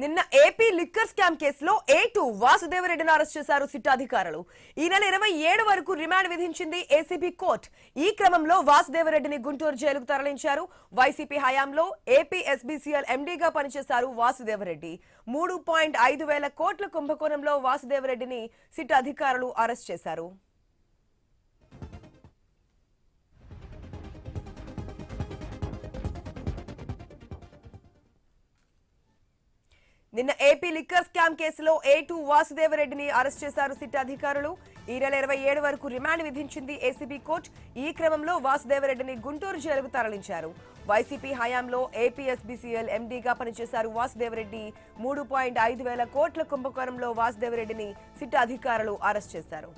నిన్న AP liquor scam కేసులో A2 వాసుదేవరెడ్డిని arrest చేశారు సిట్ అధికారులు. ఈ నెల 27 వరకు రిమాండ్ విధించింది ఏసీబీ కోర్టు. ఈ క్రమంలో వాసుదేవరెడ్డిని గుంటూరు జైలుకు తరలించారు. వైసీపీ హయాంలో ఏపీ ఎస్బీసీఎల్ ఎండీగా పనిచేశారు వాసుదేవరెడ్డి. 3.5 వేల కోట్ల కుంభకోణంలో వాసుదేవరెడ్డిని సిట్ అధికారులు అరెస్ట్ చేశారు. నిన్న ఏపీ లిక్కర్ స్కామ్ కేసులో A2 వాసుదేవరెడ్డిని అరెస్ట్ చేశారు సిట్ అధికారులు. ఈ నెల 27 వరకు రిమాండ్ విధించింది ఏసీబీ కోర్టు. ఈ క్రమంలో వాసుదేవరెడ్డిని గుంటూరు జైలుకు తరలించారు. వైసీపీ హయాంలో ఏపీ ఎస్బీసీఎల్ ఎండీగా పనిచేశారు వాసుదేవరెడ్డి. 3.5 వేల కోట్ల కుంభకోణంలో వాసుదేవరెడ్డిని సిట్ అధికారులు అరెస్ట్ చేశారు.